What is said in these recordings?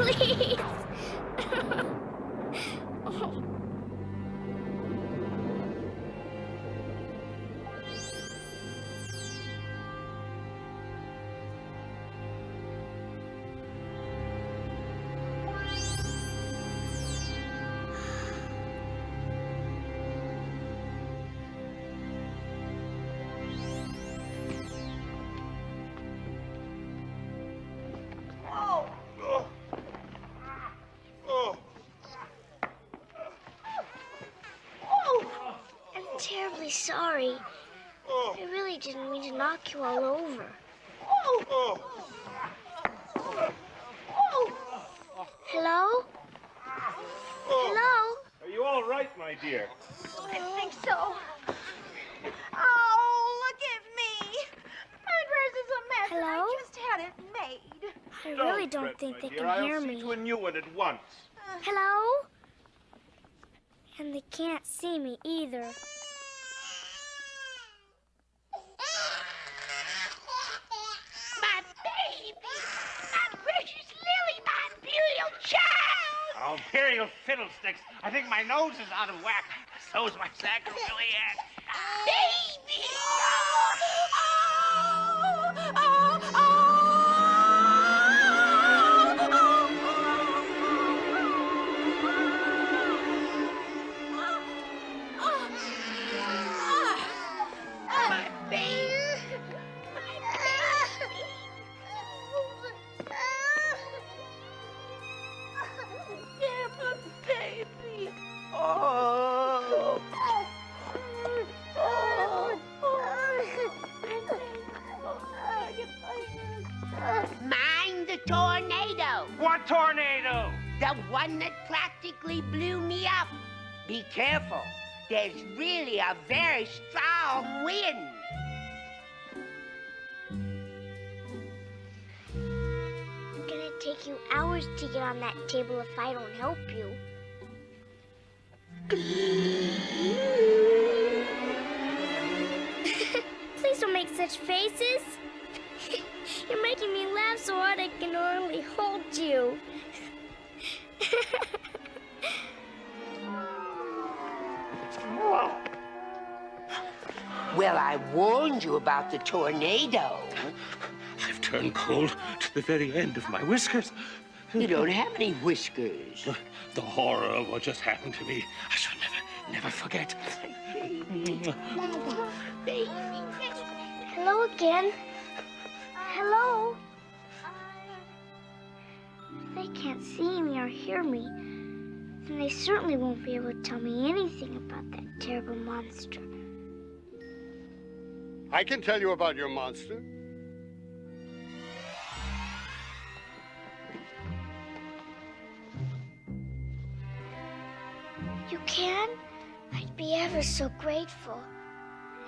please. Oh. Terribly sorry. I really didn't mean to knock you all over. Hello? Hello? Are you all right, my dear? I think so. Oh, look at me. My dress is a mess. Hello? And I just had it made. I really don't think they can hear me. I'll see to a new one at once. Hello? And they can't see me either. Oh, imperial fiddlesticks. I think my nose is out of whack. So's my sacroiliac. Baby! My baby! Mind the tornado. What tornado? The one that practically blew me up. Be careful. There's really a very strong wind. It's gonna take you hours to get on that table if I don't help you. Please don't make such faces. You're making me laugh so hard I can hardly hold you. Well, I warned you about the tornado. I've turned cold to the very end of my whiskers. You don't have any whiskers. The horror of what just happened to me, I shall never forget. Baby. Hello again. Hello? If they can't see me or hear me, then they certainly won't be able to tell me anything about that terrible monster. I can tell you about your monster. You can? I'd be ever so grateful.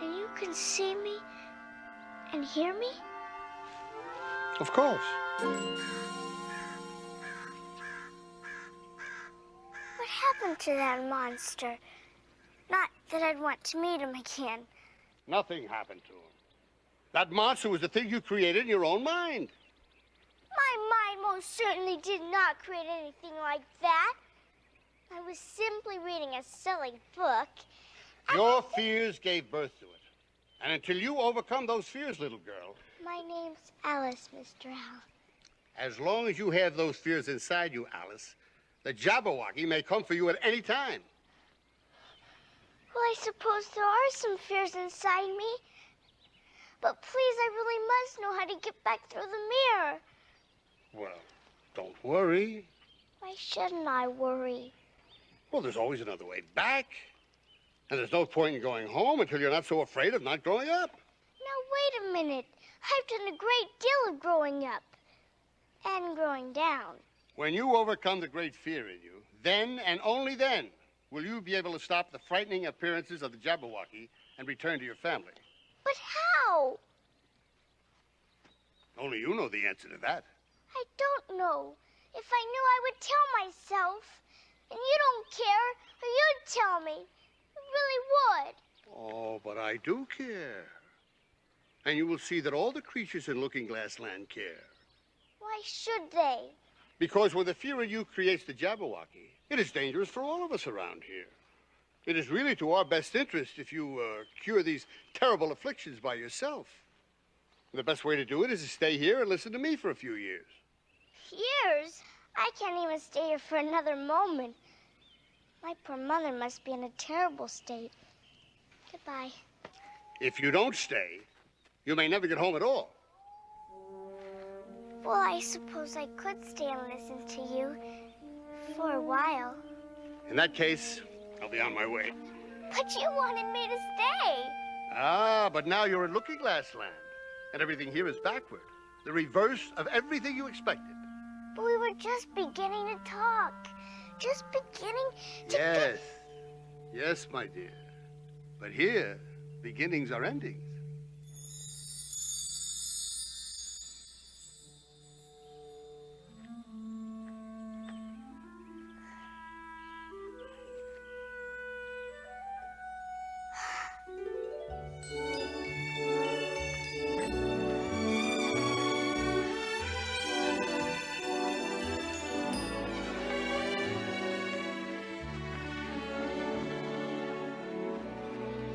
And you can see me and hear me? Of course. What happened to that monster? Not that I'd want to meet him again. Nothing happened to him. That monster was the thing you created in your own mind. My mind most certainly did not create anything like that. I was simply reading a silly book. Your fears gave birth to it. And until you overcome those fears, little girl, My name's Alice, Mr. Al. as long as you have those fears inside you, Alice, the Jabberwocky may come for you at any time. Well, I suppose there are some fears inside me. But please, I really must know how to get back through the mirror. Well, don't worry. Why shouldn't I worry? Well, there's always another way back. And there's no point in going home until you're not so afraid of not growing up. Now, wait a minute. I've done a great deal of growing up. And growing down. When you overcome the great fear in you, then and only then will you be able to stop the frightening appearances of the Jabberwocky and return to your family. But how? Only you know the answer to that. I don't know. If I knew, I would tell myself. And you don't care, or you'd tell me. You really would. Oh, but I do care. And you will see that all the creatures in Looking Glass Land care. Why should they? Because where the fear in you creates the Jabberwocky, it is dangerous for all of us around here. It is really to our best interest if you cure these terrible afflictions by yourself. The best way to do it is to stay here and listen to me for a few years. Years? I can't even stay here for another moment. My poor mother must be in a terrible state. Goodbye. If you don't stay, you may never get home at all. Well, I suppose I could stay and listen to you for a while. In that case, I'll be on my way. But you wanted me to stay. Ah, but now you're in Looking Glass Land, and everything here is backward. The reverse of everything you expected. But we were just beginning to talk. Just beginning to... Yes. Yes, my dear. But here, beginnings are endings.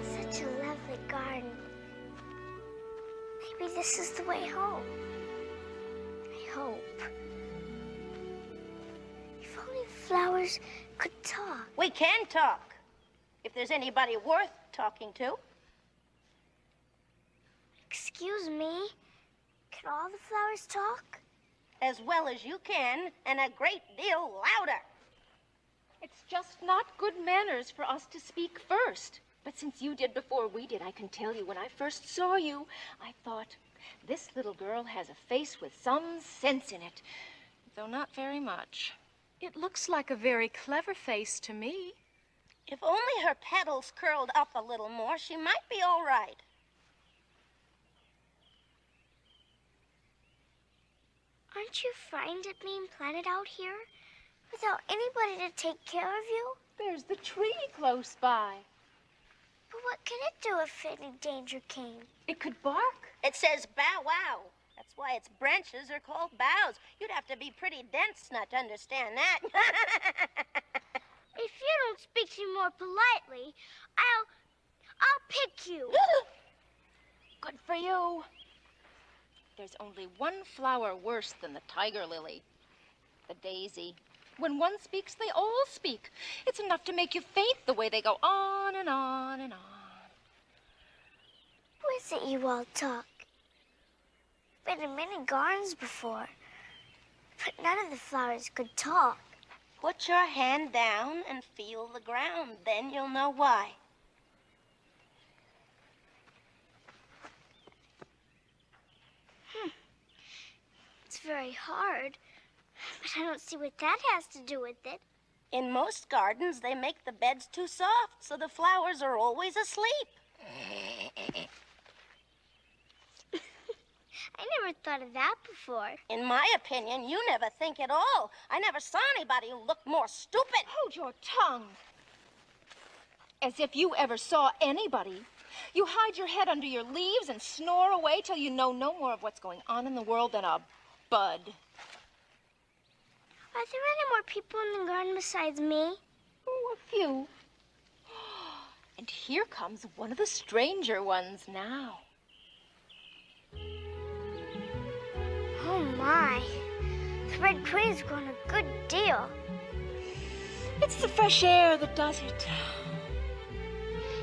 Such a lovely garden. Maybe this is the way home. I hope. If only the flowers could talk. We can talk, if there's anybody worth talking to. Excuse me, can all the flowers talk? As well as you can, and a great deal louder. It's just not good manners for us to speak first. But since you did before we did, I can tell you, when I first saw you, I thought, this little girl has a face with some sense in it, though not very much. It looks like a very clever face to me. If only her petals curled up a little more, she might be all right. Aren't you frightened at being planted out here without anybody to take care of you? There's the tree close by. But what can it do if any danger came? It could bark. It says bow wow. That's why its branches are called boughs. You'd have to be pretty dense not to understand that. If you don't speak to me more politely, I'll pick you. Good for you. There's only one flower worse than the tiger lily, the daisy. When one speaks, they all speak. It's enough to make you faint the way they go on and on and on. Who is it you all talk? Been in many gardens before, but none of the flowers could talk. Put your hand down and feel the ground. Then you'll know why. It's very hard, but I don't see what that has to do with it. In most gardens, they make the beds too soft, so the flowers are always asleep. I never thought of that before. In my opinion, you never think at all. I never saw anybody who looked more stupid. Hold your tongue. As if you ever saw anybody. You hide your head under your leaves and snore away till you know no more of what's going on in the world than a bud. Are there any more people in the garden besides me? Oh, a few. And here comes one of the stranger ones now. Oh, my. The Red Queen's grown a good deal. It's the fresh air that does it.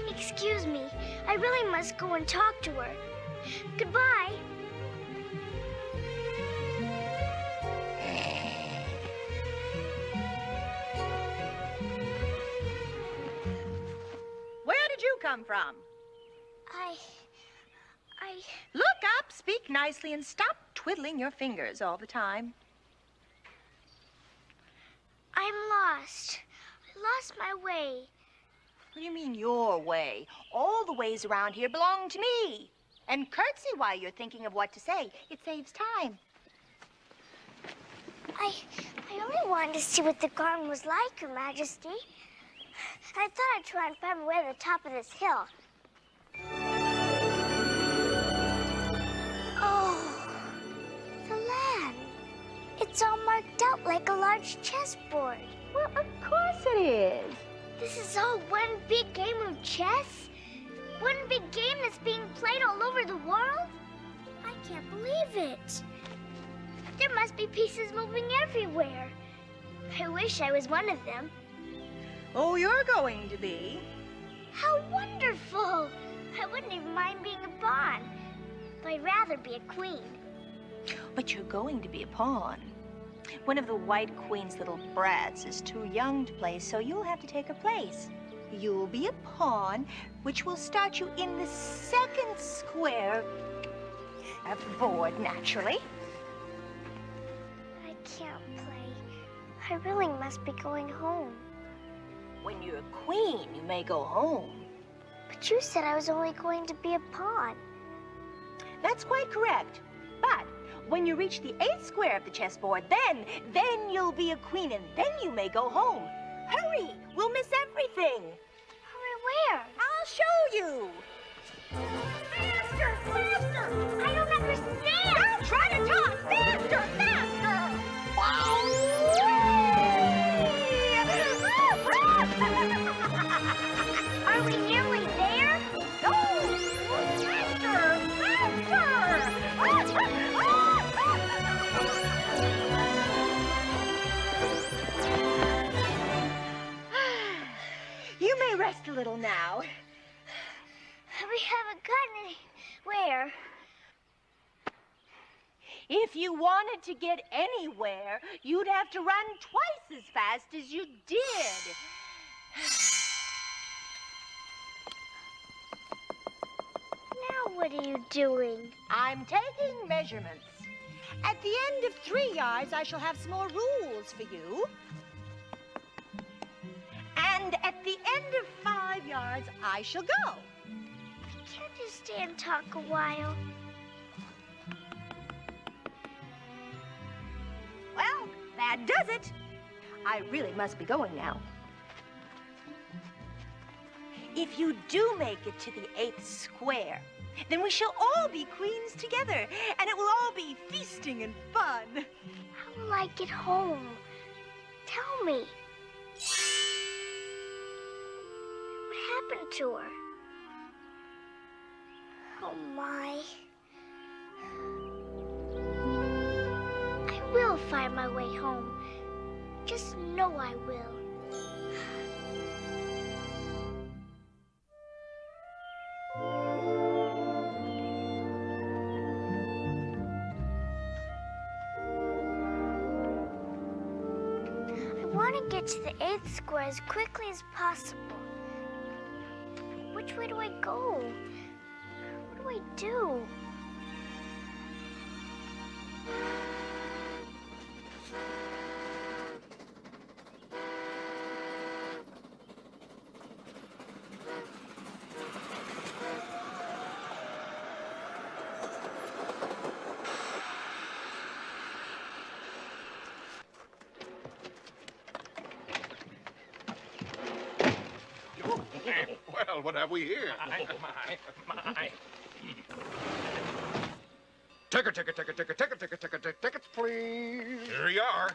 Excuse me. I really must go and talk to her. Goodbye. Where did you come from? I... Look up, speak nicely, and stop twiddling your fingers all the time. I'm lost. I lost my way. What do you mean, your way? All the ways around here belong to me. And curtsy while you're thinking of what to say. It saves time. I only wanted to see what the garden was like, Your Majesty. I thought I'd try and find my way to the top of this hill. Oh, the land. It's It's all marked out like a large chessboard. Well, of course it is. This is all one big game of chess? One big game that's being played all over the world? I can't believe it. There must be pieces moving everywhere. I wish I was one of them. Oh, you're going to be. How wonderful! I wouldn't even mind being a pawn, but I'd rather be a queen. But you're going to be a pawn. One of the White Queen's little brats is too young to play, so you'll have to take her place. You'll be a pawn, which will start you in the second square of the board, naturally. I can't play. I really must be going home. When you're a queen, you may go home. But you said I was only going to be a pawn. That's quite correct. But when you reach the 8th square of the chessboard, then you'll be a queen, and then you may go home. Hurry! We'll miss everything. Hurry where? I'll show you. Faster! Faster! I don't understand! Don't try to talk! Faster! Faster! Are we nearly there? Go! Faster! Faster! You may rest a little now. We haven't gotten anywhere. If you wanted to get anywhere, you'd have to run twice as fast as you did. Now what are you doing? I'm taking measurements. At the end of 3 yards, I shall have some more rules for you. And at the end of 5 yards, I shall go. Can't you stay and talk a while? Well, that does it. I really must be going now. If you do make it to the 8th square, then we shall all be queens together, and it will all be feasting and fun. How will I get home? Tell me. What happened to her? Oh, my. I will find my way home. Just know I will. I want to get to the 8th square as quickly as possible. Which way do I go? What do I do? Well, what have we here? My. Tickets, please. Here you are.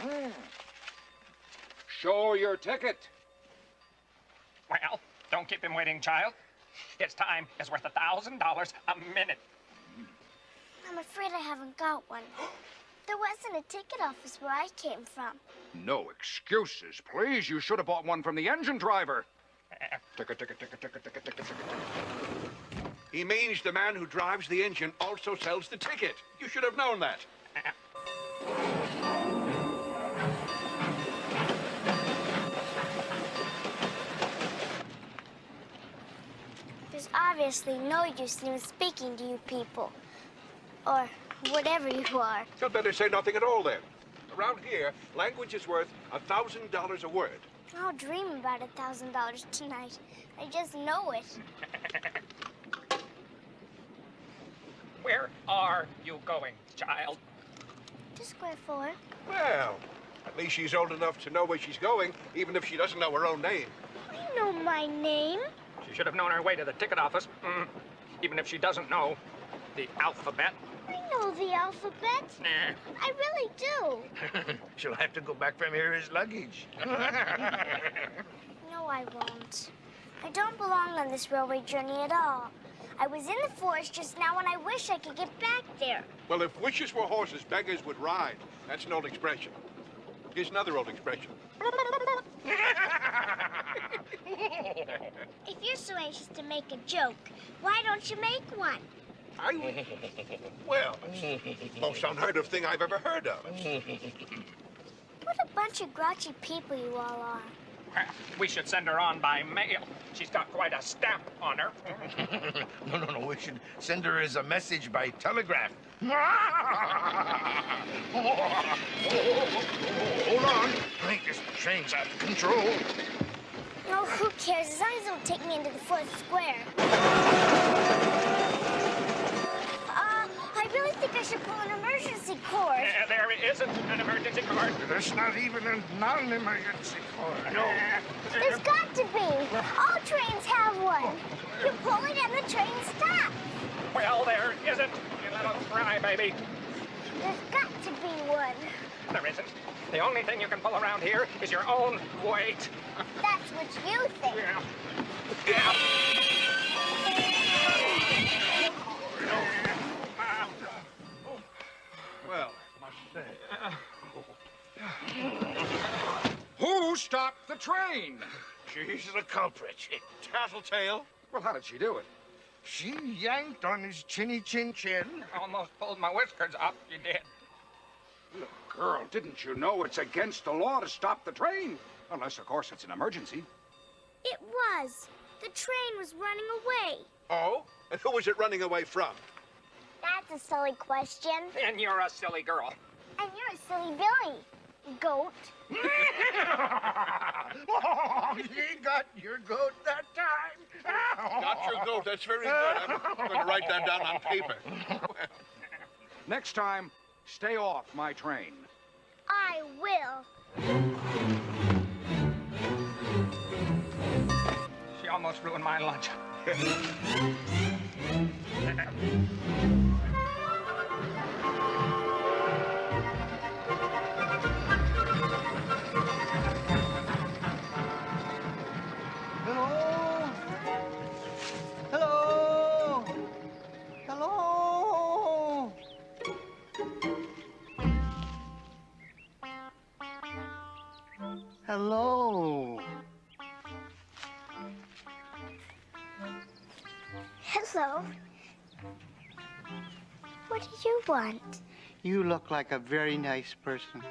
There. Show your ticket. Well, don't keep him waiting, child. His time is worth $1,000 a minute. I'm afraid I haven't got one. There wasn't a ticket office where I came from. No excuses, please. You should have bought one from the engine driver. Ticket. He means the man who drives the engine also sells the ticket. You should have known that. There's obviously no use in speaking to you people. Or whatever you are. You'd better say nothing at all then. Around here, language is worth $1,000 a word. I'll dream about $1,000 tonight. I just know it. Where are you going, child? To square 4. Well, at least she's old enough to know where she's going, even if she doesn't know her own name. I know my name. She should have known her way to the ticket office, even if she doesn't know. The alphabet. I know the alphabet. Nah. I really do. She'll have to go back from here as luggage. No, I won't. I don't belong on this railway journey at all. I was in the forest just now and I wish I could get back there. Well, if wishes were horses, beggars would ride. That's an old expression. Here's another old expression. If you're so anxious to make a joke, why don't you make one? Well, it's the most unheard of thing I've ever heard of. What a bunch of grouchy people you all are. We should send her on by mail. She's got quite a stamp on her. No. We should send her as a message by telegraph. Hold on. I think this train's out of control. No, who cares? As long as it don't take me into the fourth square. I really think I should pull an emergency cord. There isn't an emergency cord. There's not even a non-emergency cord. No. There's got to be. All trains have one. You pull it and the train stops. Well, there isn't, you little crybaby. There's got to be one. There isn't. The only thing you can pull around here is your own weight. That's what you think. Yeah. Well, I must say. Who stopped the train? She's the culprit. Tattletale? Well, how did she do it? She yanked on his chinny chin chin. Almost pulled my whiskers up, you did. Look, girl, didn't you know it's against the law to stop the train? Unless, of course, it's an emergency. It was. The train was running away. Oh? And who was it running away from? That's a silly question. And you're a silly girl. And you're a silly Billy. Goat. Oh, you got your goat that time. Got your goat. That's very good. I'm going to write that down on paper. Next time, stay off my train. I will. She almost ruined my lunch. Hello. Hello. What do you want? You look like a very nice person.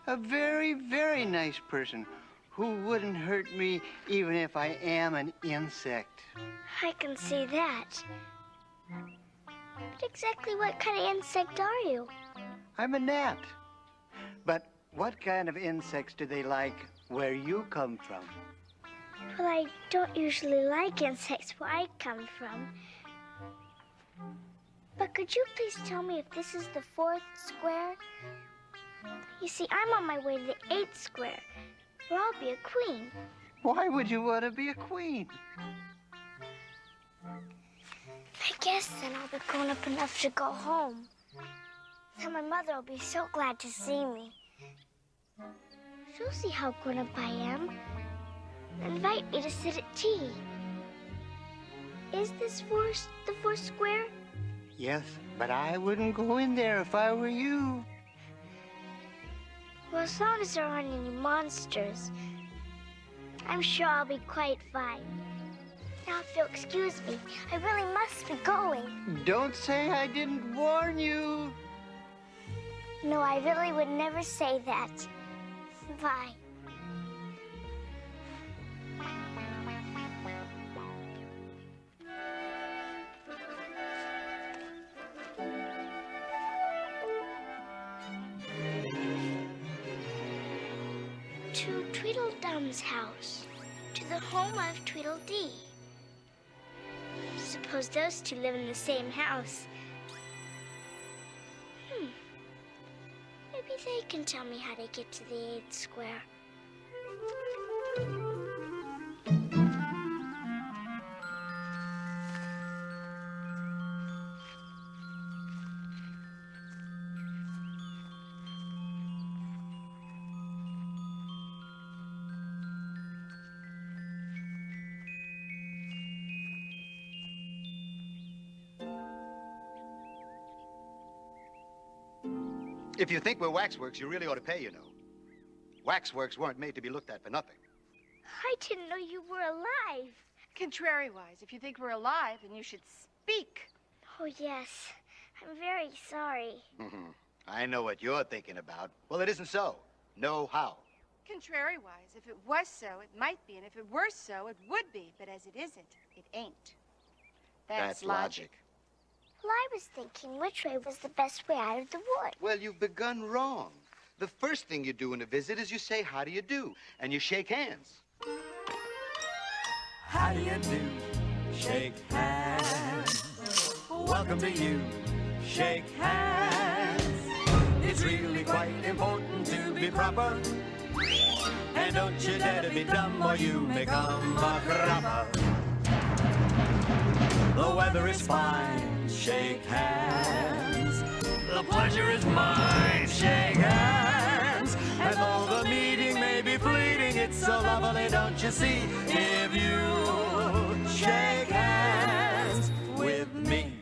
A very, very nice person who wouldn't hurt me even if I am an insect. I can see that. But exactly what kind of insect are you? I'm a gnat. But what kind of insects do they like where you come from? Well, I don't usually like insects where I come from. But could you please tell me if this is the fourth square? You see, I'm on my way to the 8th square, where I'll be a queen. Why would you want to be a queen? I guess then I'll be grown up enough to go home. Then my mother will be so glad to see me. She'll see how grown up I am and invite me to sit at tea. Is this the fourth square? Yes, but I wouldn't go in there if I were you. Well, as long as there aren't any monsters, I'm sure I'll be quite fine. Now, if you'll excuse me, I really must be going. Don't say I didn't warn you. No, I really would never say that. Bye. To Tweedledum's house, to the home of Tweedledee. Suppose those two live in the same house. Maybe they can tell me how to get to the 8th square. If you think we're waxworks, you really ought to pay, you know. Waxworks weren't made to be looked at for nothing. I didn't know you were alive. Contrariwise, if you think we're alive, then you should speak. Oh, yes. I'm very sorry. I know what you're thinking about. Well, it isn't so. No how. Contrariwise, if it was so, it might be, and if it were so, it would be. But as it isn't, it ain't. That's logic. Well, I was thinking which way was the best way out of the wood. Well, you've begun wrong. The first thing you do in a visit is you say, how do you do? And you shake hands. How do you do? Shake hands. Welcome to you. Shake hands. It's really quite important to be proper. And don't you dare to be dumb or you may come a cropper. The weather is fine. Shake hands. The pleasure is mine. Shake hands. And though the meeting may be fleeting, it's so lovely, don't you see? If you shake hands with me.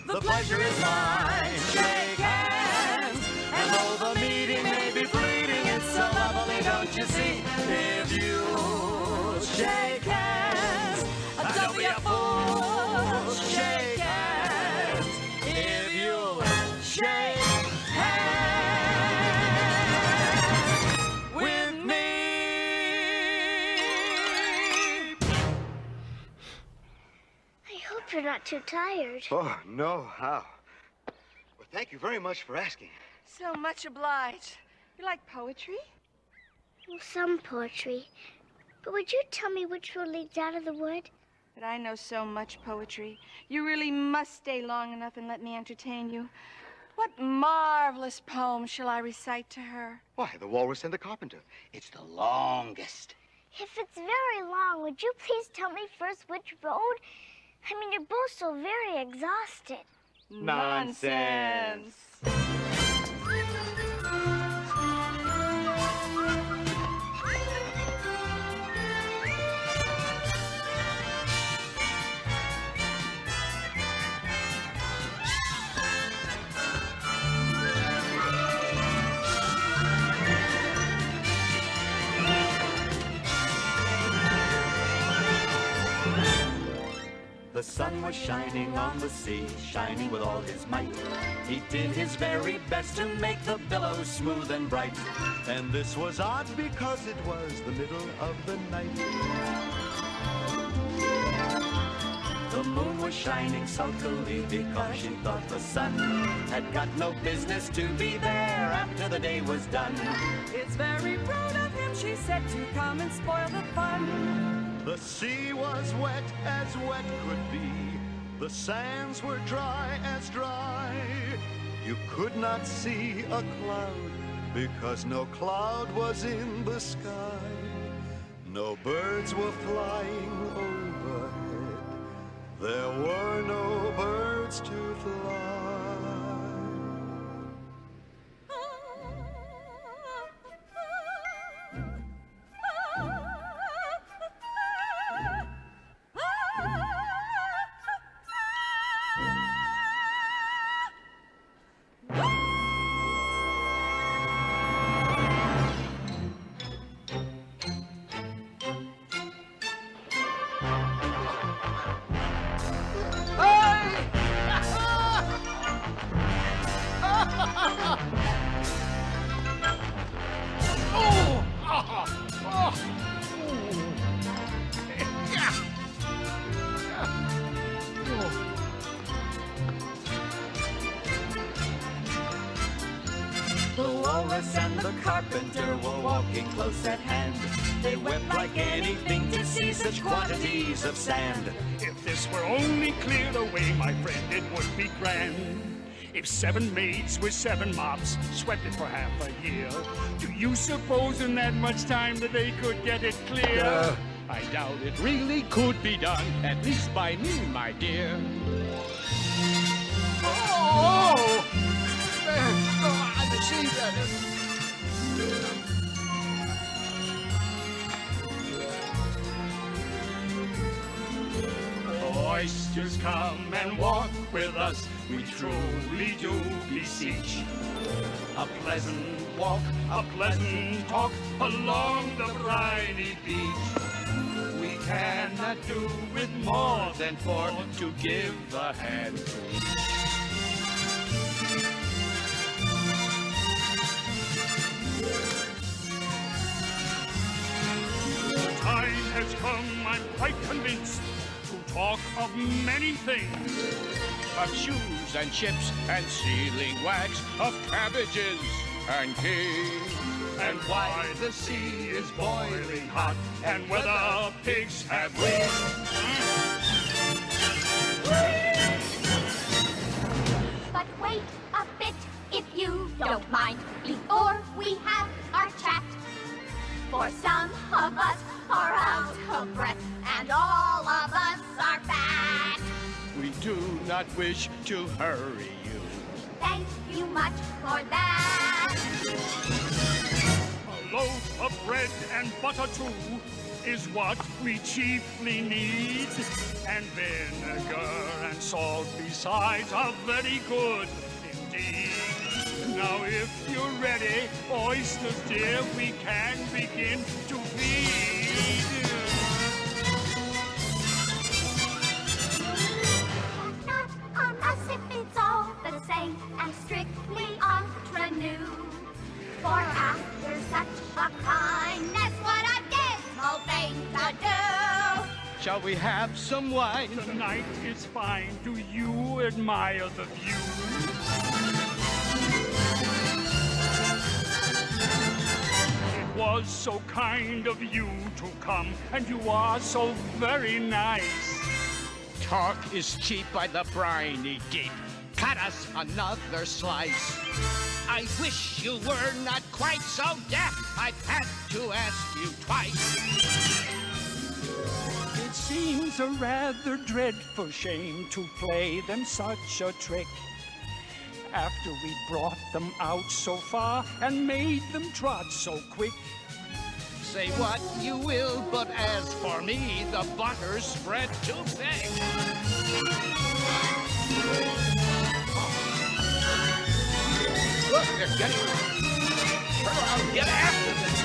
The pleasure is mine. Shake hands. And though the meeting may be fleeting, it's so lovely, don't you see? If you shake hands, don't be a fool. Shake hands. If you shake hands with me. I hope you're not too tired. Oh, no, how? Well, thank you very much for asking. So much obliged. You like poetry? Well, some poetry. But would you tell me which road leads out of the wood? But I know so much poetry. You really must stay long enough and let me entertain you. What marvelous poem shall I recite to her? Why, The Walrus and the Carpenter. It's the longest. If it's very long, would you please tell me first which road? I mean, you're both so very exhausted. Nonsense. The sun was shining on the sea, shining with all his might. He did his very best to make the billows smooth and bright. And this was odd because it was the middle of the night. The moon was shining sulkily because she thought the sun had got no business to be there after the day was done. It's very rude of him, she said, to come and spoil the fun. The sea was wet as wet could be. The sands were dry as dry. You could not see a cloud because no cloud was in the sky. No birds were flying overhead. There were no birds to fly. walrus and the carpenter were walking close at hand. They wept like anything to see such quantities of sand. If this were only cleared away, my friend, it would be grand. If 7 maids with 7 mops swept it for half a year, do you suppose in that much time that they could get it clear? I doubt it really could be done, at least by me, my dear. Oh! Man, I see that. Oysters, come and walk with us, we truly do beseech. A pleasant walk, a pleasant talk along the briny beach. We cannot do with more than 4 to give a hand to each. The time has come, I'm quite convinced, to talk of many things. Of shoes and chips and sealing wax, of cabbages and kings. And why the sea is boiling hot, and whether pigs have wings. But wait a bit, if you don't mind, before we have our chat. For some of us are out of breath, and all of us are fat. We do not wish to hurry you. Thank you much for that. A loaf of bread and butter too is what we chiefly need. And vinegar and salt besides are very good indeed. Now if you're ready, oysters dear, we can begin to feed. Not on us if it's all the same, and strictly ingenue. For after such a kindness, what a dismal thing to do! Shall we have some wine? The night is fine. Do you admire the view? It was so kind of you to come, and you are so very nice. Talk is cheap by the briny deep. Cut us another slice. I wish you were not quite so deaf. I've had to ask you twice. It seems a rather dreadful shame to play them such a trick. After we brought them out so far and made them trot so quick. Say what you will, but as for me, the butter's spread too thick. Look, they're getting... Turn around, get after them.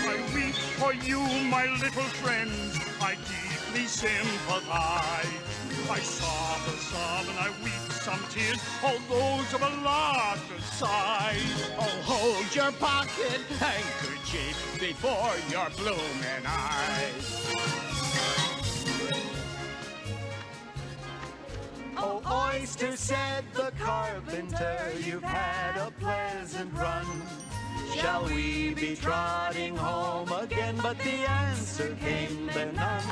I weep for you, my little friends. I deeply sympathize. I sob a sob and I weep some tears, all those of a larger size. Oh, hold your pocket handkerchief before your blooming eyes. Oh, oyster, said the carpenter, you've had a pleasant run. Shall we be trotting home again? But the answer came then none.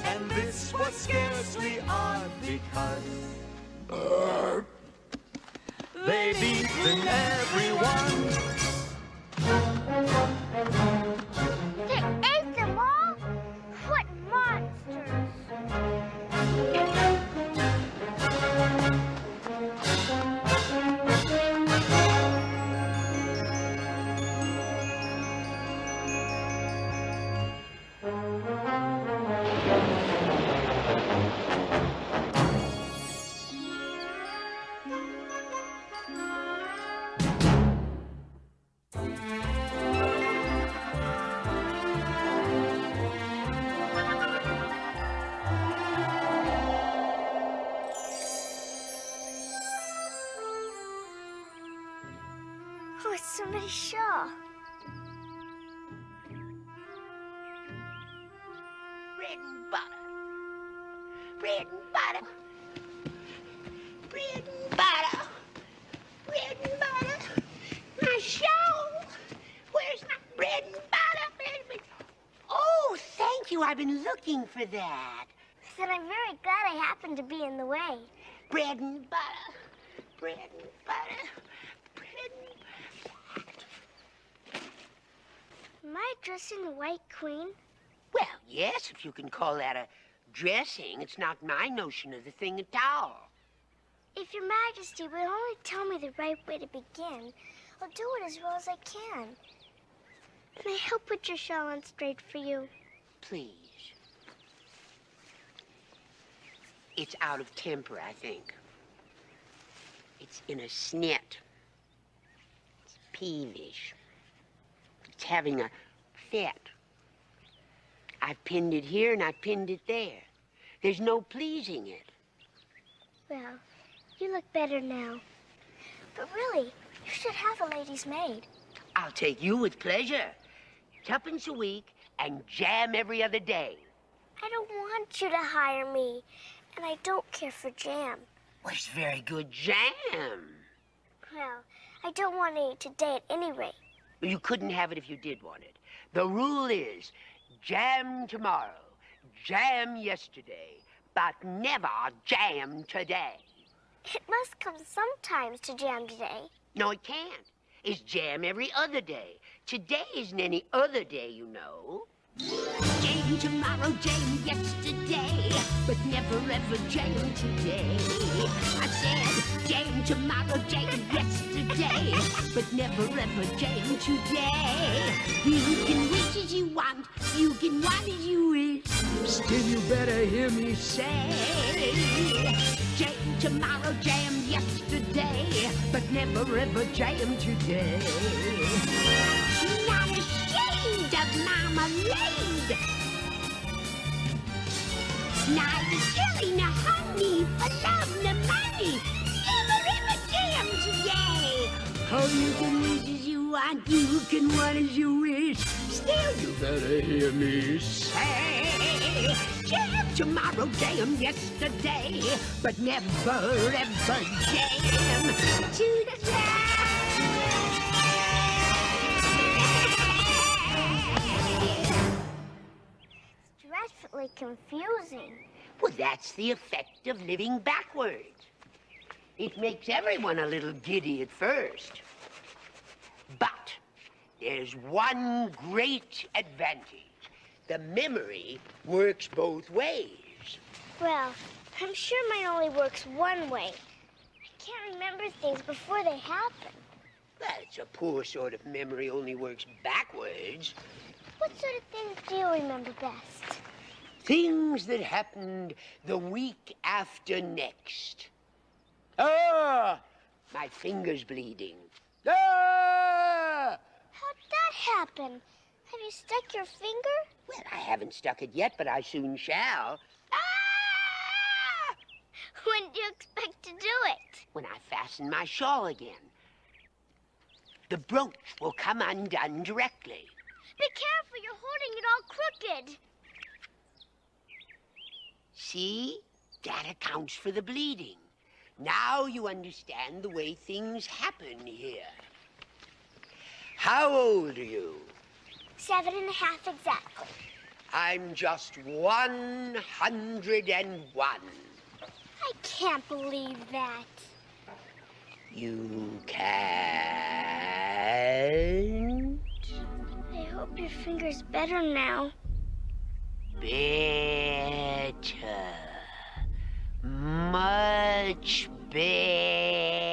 And this was scarcely odd because they've eaten everyone. They ate them all? What monsters! Oh, it's somebody Shaw. Bread and butter. Bread and butter. Bread and butter. Bread and butter. I've been looking for that. Then I'm very glad I happened to be in the way. Bread and butter. Bread and butter. Bread and butter. Am I dressing the White Queen? Well, yes, if you can call that a dressing. It's not my notion of the thing at all. If Your Majesty would only tell me the right way to begin, I'll do it as well as I can. May I help put your shawl on straight for you? Please. It's out of temper, I think. It's in a snit. It's peevish. It's having a fit. I've pinned it here and I've pinned it there. There's no pleasing it. Well, you look better now. But really, you should have a lady's maid. I'll take you with pleasure. 2 a week and jam every other day. I don't want you to hire me, and I don't care for jam. Well, it's very good jam. Well, I don't want any today at any rate. Well, you couldn't have it if you did want it. The rule is jam tomorrow, jam yesterday, but never jam today. It must come sometimes to jam today. No, it can't. It's jam every other day. Today isn't any other day, you know. Jam tomorrow, jam yesterday, but never ever jam today. I said jam tomorrow, jam yesterday, but never ever jam today. You can wish as you want, you can want as you wish. Still you better hear me say jam tomorrow, jam yesterday, but never ever jam today. Not ashamed of marmalade. Not jelly, no honey, for love, no money. Never ever jam today. Oh, you can wish as you want, you can want as you wish. Still, you better hear me say jam tomorrow, jam yesterday, but never ever jam today. Dreadfully confusing. Well, that's the effect of living backwards. It makes everyone a little giddy at first. But there's one great advantage. The memory works both ways. Well, I'm sure mine only works one way. I can't remember things before they happen. Well, it's a poor sort of memory, only works backwards. What sort of things do you remember best? Things that happened the week after next. Ah! My finger's bleeding. Ah! How'd that happen? Have you stuck your finger? Well, I haven't stuck it yet, but I soon shall. When do you expect to do it? When I fasten my shawl again. The brooch will come undone directly. Be careful, you're holding it all crooked. See? That accounts for the bleeding. Now you understand the way things happen here. How old are you? 7.5 exactly. I'm just 101. I can't believe that. You can't? I hope your finger's better now. Better. Much better.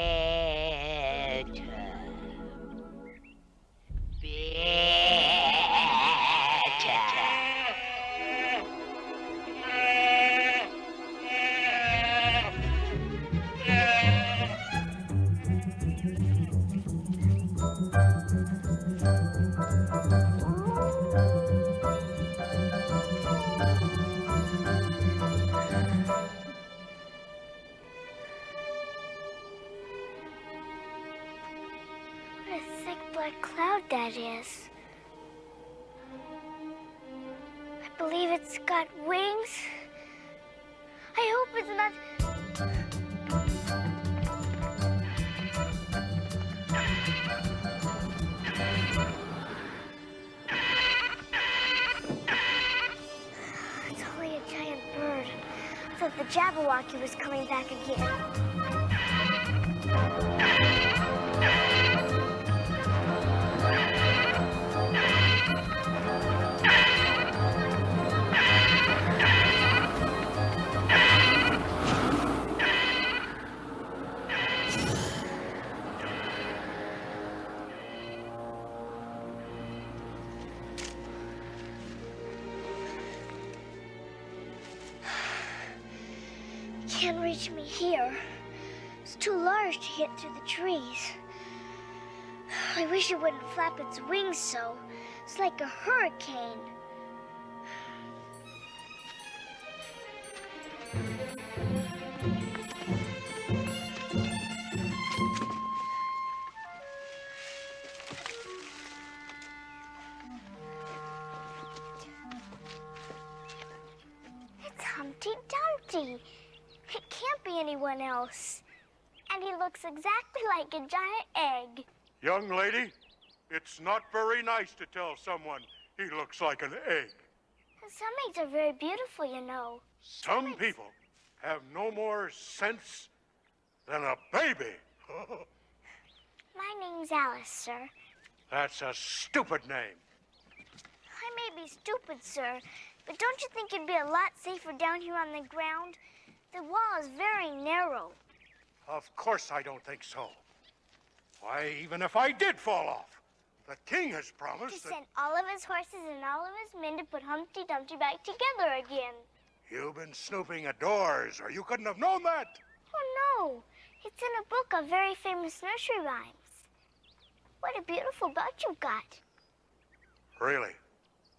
What a thick black cloud that is. I believe it's got wings. I hope it's not... Jabberwocky was coming back again. Can't reach me here. It's too large to hit through the trees. I wish it wouldn't flap its wings so. It's like a hurricane. It's Humpty Dumpty. It can't be anyone else. And he looks exactly like a giant egg. Young lady, it's not very nice to tell someone he looks like an egg. Some eggs are very beautiful, you know. Some people have no more sense than a baby. My name's Alice, sir. That's a stupid name. I may be stupid, sir, but don't you think it'd be a lot safer down here on the ground? The wall is very narrow. Of course I don't think so. Why, even if I did fall off, the king has promised To that... send all of his horses and all of his men to put Humpty Dumpty back together again. You've been snooping at doors, or you couldn't have known that. Oh, no. It's in a book of very famous nursery rhymes. What a beautiful belt you've got. Really?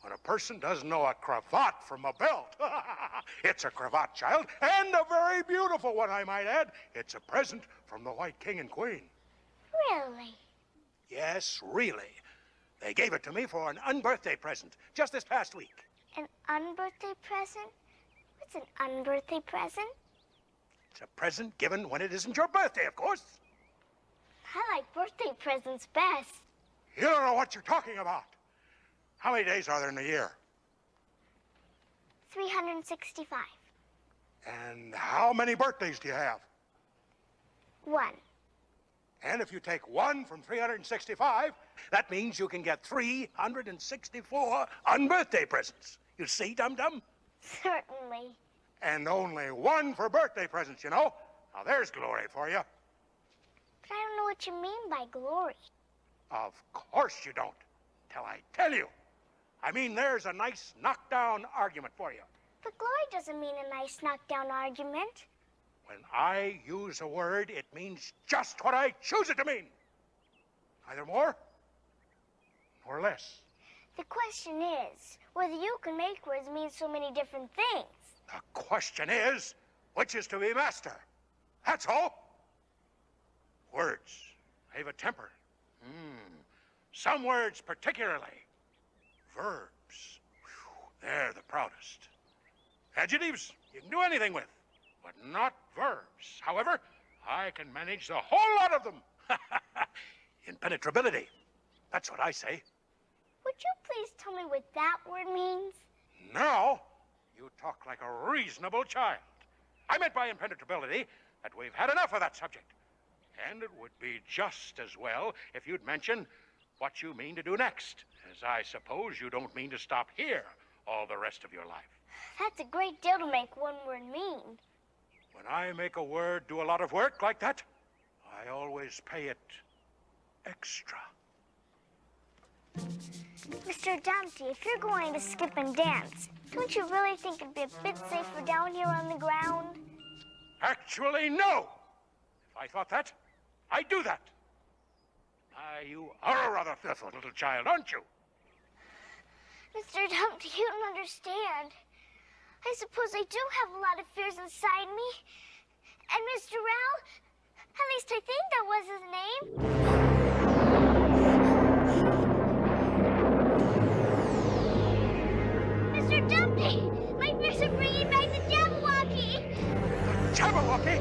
When a person doesn't know a cravat from a belt. It's a cravat, child, and a very beautiful one, I might add. It's a present from the White King and Queen. Really? Yes, really. They gave it to me for an unbirthday present just this past week. An unbirthday present? What's an unbirthday present? It's a present given when it isn't your birthday, of course. I like birthday presents best. You don't know what you're talking about. How many days are there in a year? 365. And how many birthdays do you have? 1. And if you take 1 from 365, that means you can get 364 unbirthday presents. You see, Dum-Dum? Certainly. And only 1 for birthday presents, you know. Now, there's glory for you. But I don't know what you mean by glory. Of course you don't, till I tell you. I mean, there's a nice knockdown argument for you. But glory doesn't mean a nice knockdown argument. When I use a word, it means just what I choose it to mean. Neither more nor less. The question is whether you can make words mean so many different things. The question is, which is to be master? That's all. Words have a temper. Some words particularly. Verbs, they're the proudest. Adjectives, you can do anything with, but not verbs. However, I can manage the whole lot of them. Impenetrability, that's what I say. Would you please tell me what that word means? Now, you talk like a reasonable child. I meant by impenetrability that we've had enough of that subject. And it would be just as well if you'd mention what you mean to do next, as I suppose you don't mean to stop here all the rest of your life. That's a great deal to make one word mean. When I make a word do a lot of work like that, I always pay it extra. Mr. Dumpty, if you're going to skip and dance, don't you really think it'd be a bit safer down here on the ground? Actually, no. If I thought that, I'd do that. You are a rather fearful little child, aren't you? Mr. Dumpty, you don't understand. I suppose I do have a lot of fears inside me. And Mr. Rao, at least I think that was his name. Mr. Dumpty, my fears are bringing back the Jabberwocky. Jabberwocky?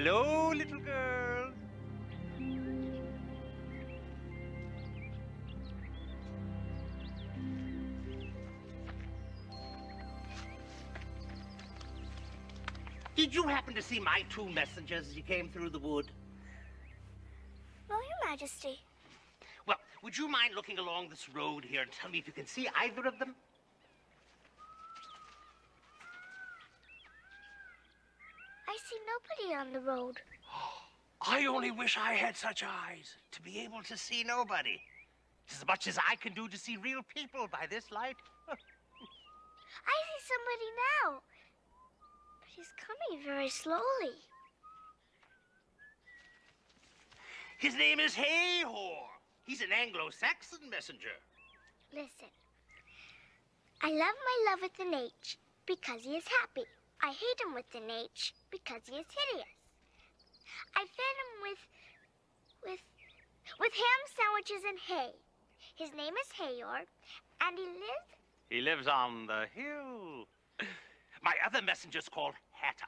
Hello, little girl. Did you happen to see my two messengers as you came through the wood? No, Your Majesty. Well, would you mind looking along this road here and tell me if you can see either of them? I see nobody on the road. I only wish I had such eyes to be able to see nobody. It's as much as I can do to see real people by this light. I see somebody now. But he's coming very slowly. His name is Hayhor. He's an Anglo-Saxon messenger. Listen. I love my love with an H because he is happy. I hate him with an H because he is hideous. I fed him with ham sandwiches and hay. His name is Hayor, and He lives on the hill. My other messenger's called Hatter.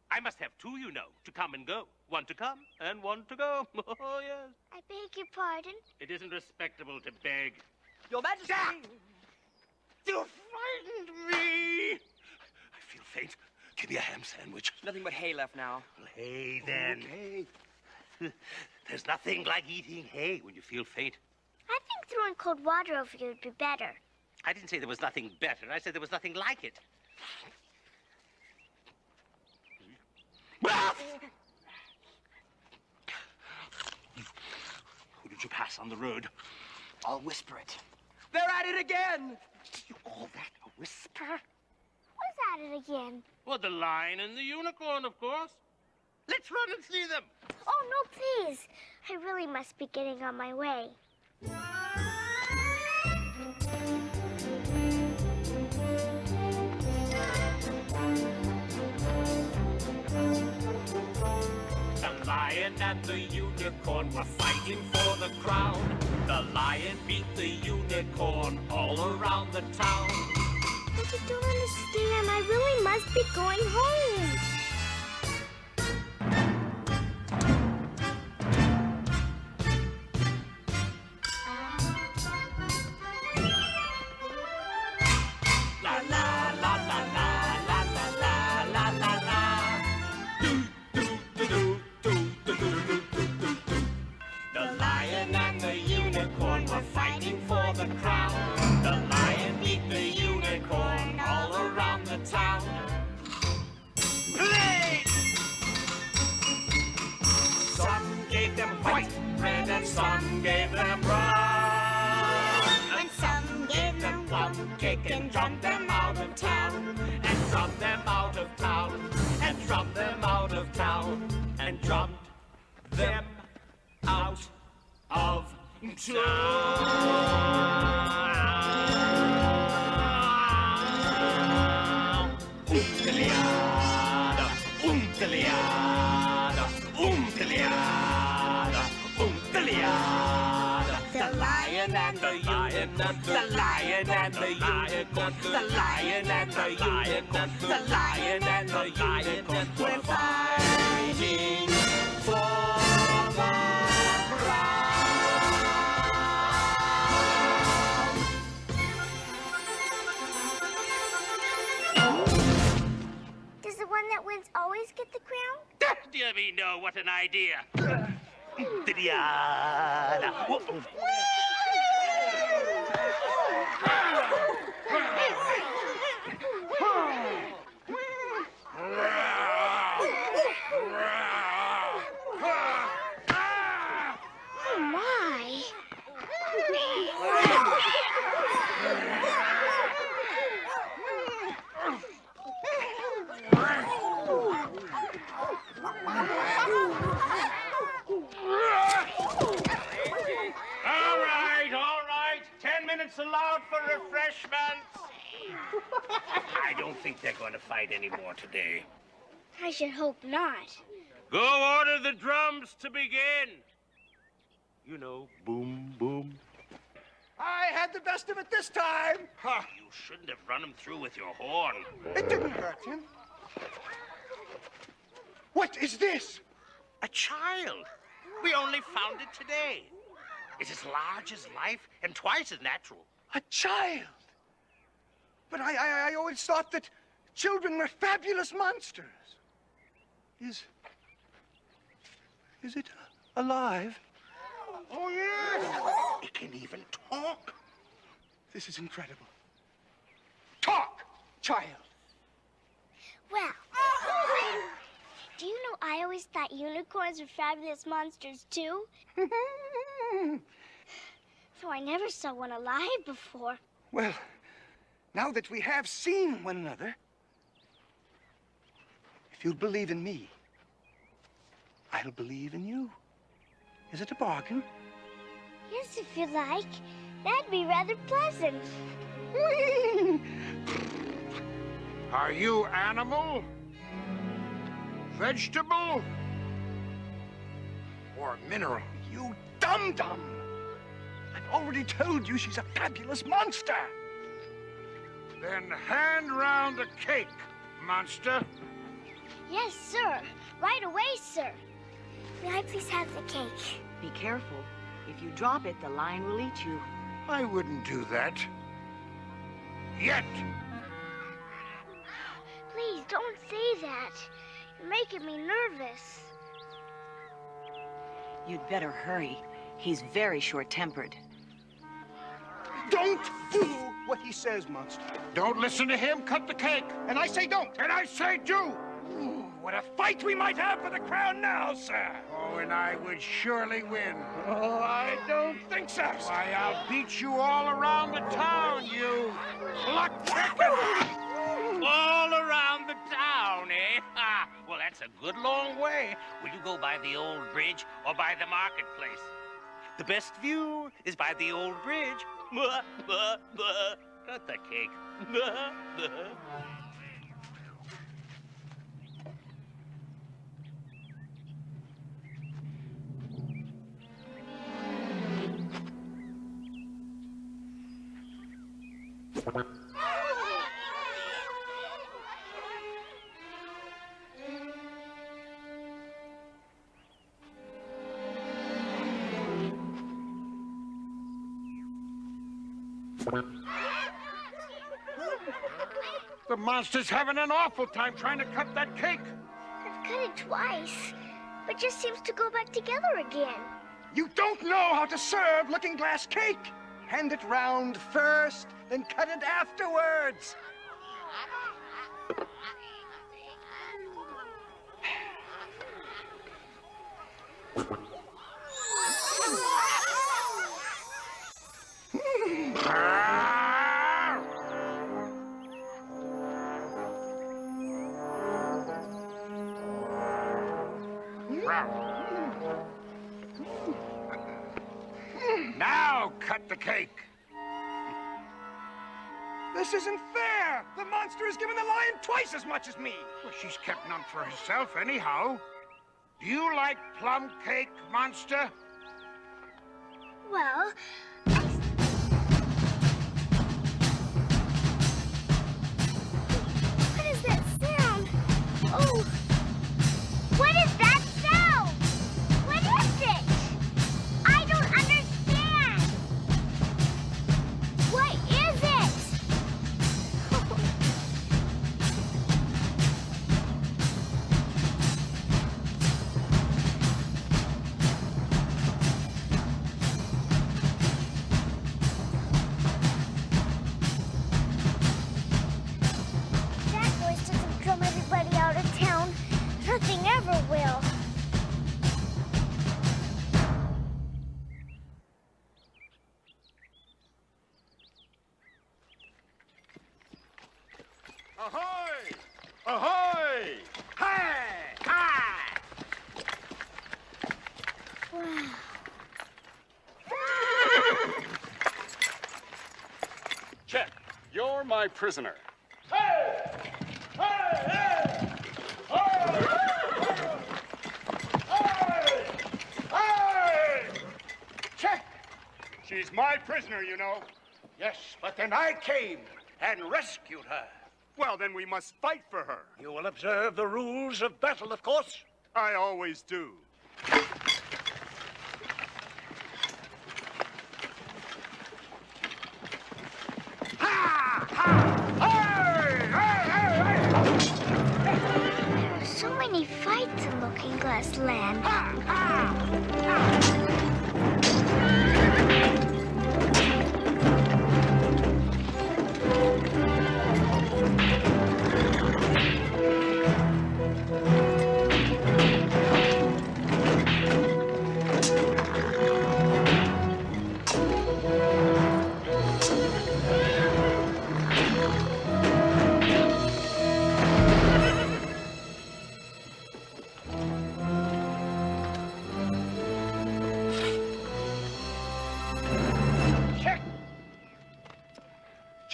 I must have two, you know, to come and go. One to come and one to go. Oh, yes. I beg your pardon. It isn't respectable to beg. Your Majesty! You frightened me! I feel faint. Give me a ham sandwich. Nothing but hay left now. Well, hay, then. Okay. There's nothing like eating hay when you feel faint. I think throwing cold water over you would be better. I didn't say there was nothing better. I said there was nothing like it. Who did you pass on the road? I'll whisper it. They're at it again! Did you call that a whisper? Who's at it again? Well, the lion and the unicorn, of course. Let's run and see them. Oh, no, please. I really must be getting on my way. The lion and the unicorn were fighting for the crown. The lion beat the unicorn all around the town. But you don't understand. I really must be going home. La la la la la la la la la la la. The lion and the unicorn were fighting for the crown. The lion beat the unicorn all around the town. Play! Some gave them white bread and some gave them brown. And some gave them Plum cake and drummed them out of town. And drummed them out of town. And drummed them out of town. And drummed them out of town. Umpiliada, umpiliada, umpiliada, umpiliada. The lion and the unicorn, the lion and the unicorn, the lion and the unicorn, the lion and the unicorn were fighting for the Does the one that wins always get the crown? Dear me, no, what an idea. Umpiliada. Oh, my. All right. 10 minutes allowed for refreshments. I don't think they're going to fight anymore today. I should hope not. Go order the drums to begin. You know, boom, boom. I had the best of it this time. You shouldn't have run him through with your horn. It didn't hurt him. What is this? A child. We only found it today. It's as large as life and twice as natural. A child? But I always thought that children were fabulous monsters. Is it alive? Oh, yes. It can even talk. This is incredible. Talk, child. Well, do you know I always thought unicorns were fabulous monsters, too? So I never saw one alive before. Well, now that we have seen one another, if you'll believe in me, I'll believe in you. Is it a bargain? Yes, if you like. That'd be rather pleasant. Are you animal, vegetable, or mineral? You dum-dum! I've already told you she's a fabulous monster. Then hand round the cake, monster. Yes, sir. Right away, sir. May I please have the cake? Be careful. If you drop it, the lion will eat you. I wouldn't do that. Yet. Please, don't say that. You're making me nervous. You'd better hurry. He's very short-tempered. Don't do what he says, monster. Don't listen to him. Cut the cake. And I say don't. And I say do. Ooh, what a fight we might have for the crown now, sir. Oh, and I would surely win. Oh, I don't think so. Why, I'll beat you all around the town, you luck chicken. All around the town, eh? Well, that's a good long way. Will you go by the old bridge or by the marketplace? The best view is by the old bridge. Cut the cake. The monster's having an awful time trying to cut that cake. I've cut it twice, but just seems to go back together again. You don't know how to serve looking glass cake. Hand it round first, then cut it afterwards. Now cut the cake. This isn't fair. The monster has given the lion twice as much as me. Well, she's kept none for herself anyhow. Do you like plum cake, monster? Well, what is that sound? Oh, what is that sound? What is it? I don't understand. What is it? That voice doesn't drum everybody out of town. Nothing ever will. Ahoy! Ahoy! Hi! Hi! Wow. Check. You're my prisoner. Check! She's my prisoner, you know. Yes, but then I came and rescued her. Well, then we must fight for her. You will observe the rules of battle, of course. I always do.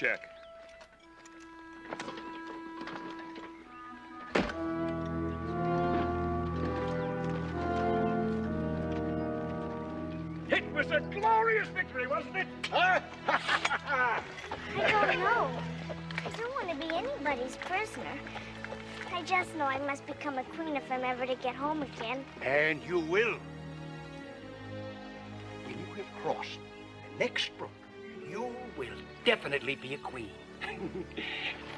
check. It was a glorious victory, wasn't it? Huh? I don't know. I don't want to be anybody's prisoner. I just know I must become a queen if I'm ever to get home again. And you will. When you have crossed the next brook, you will definitely be a queen.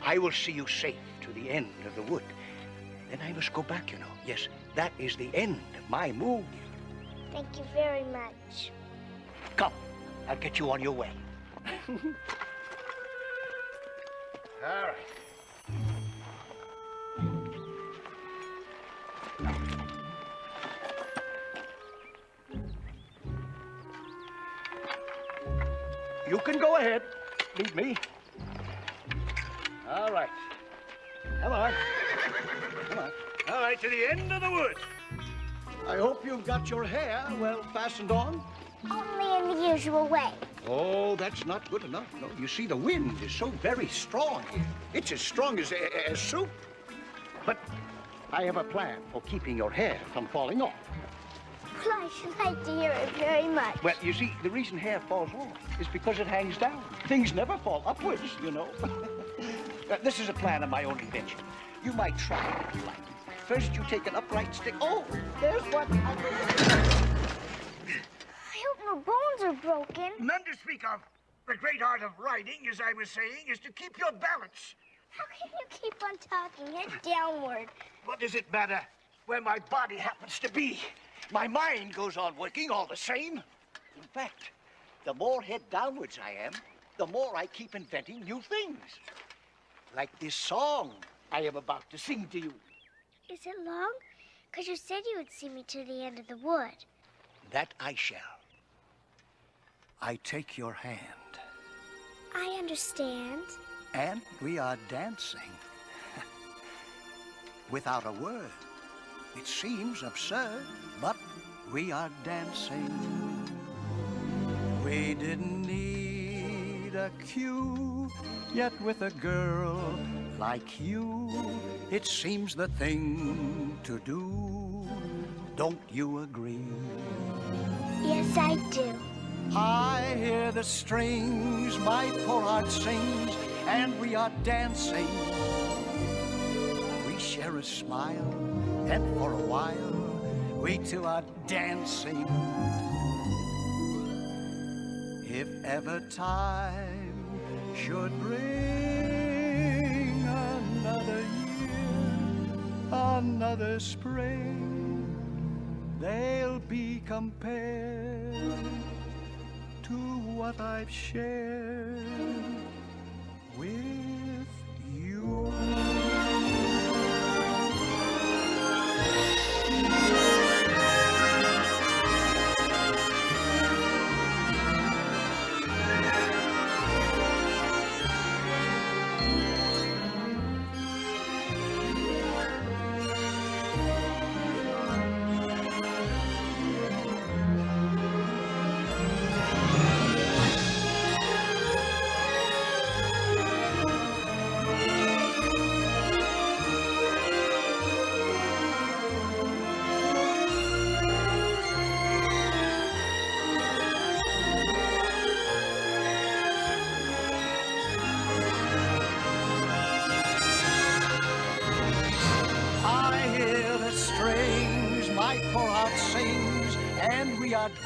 I will see you safe to the end of the wood. Then I must go back, you know. Yes, that is the end of my move. Thank you very much. Come, I'll get you on your way. All right. You can go ahead. Lead me. All right. Come on. Come on. All right, to the end of the wood. I hope you've got your hair well fastened on. Only in the usual way. Oh, that's not good enough. No, you see, the wind is so very strong here. It's as strong as soup. But I have a plan for keeping your hair from falling off. Well, I should like to hear it very much. Well, you see, the reason hair falls off is because it hangs down. Things never fall upwards, you know. This is a plan of my own invention. You might try it if you like. First, you take an upright stick. Oh, there's one. I hope no bones are broken. None to speak of. The great art of riding, as I was saying, is to keep your balance. How can you keep on talking head downward? What does it matter where my body happens to be? My mind goes on working all the same. In fact, the more head downwards I am, the more I keep inventing new things. Like this song I am about to sing to you. Is it long? Because you said you would see me to the end of the wood. That I shall. I take your hand, I understand. and we are dancing. Without a word. It seems absurd, but we are dancing. We didn't need a cue, yet with a girl like you, it seems the thing to do. Don't you agree? Yes, I do. I hear the strings, my poor heart sings, and we are dancing. We share a smile, and for a while, we two are dancing. If ever time should bring another year, another spring, they'll be compared to what I've shared with you.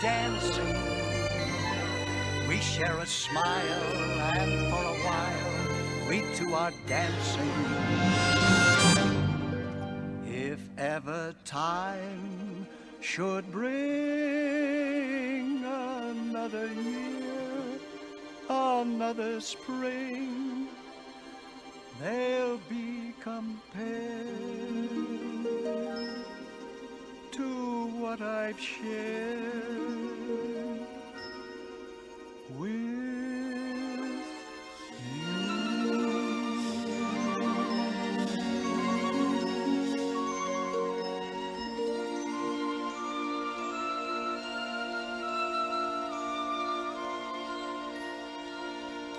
Dancing, we share a smile, and for a while we two are dancing. If ever time should bring another year, another spring, they'll be compared to what I've shared with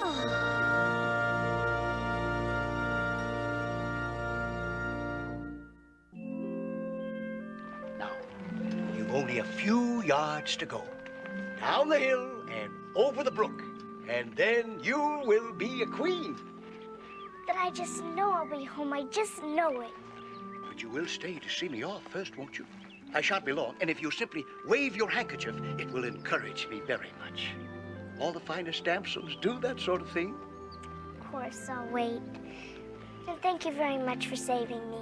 Oh. only a few yards to go. Down the hill and over the brook. And then you will be a queen. But I just know I'll be home. I just know it. But you will stay to see me off first, won't you? I shan't be long, and if you simply wave your handkerchief, it will encourage me very much. All the finest damsels do that sort of thing. Of course, I'll wait. And thank you very much for saving me.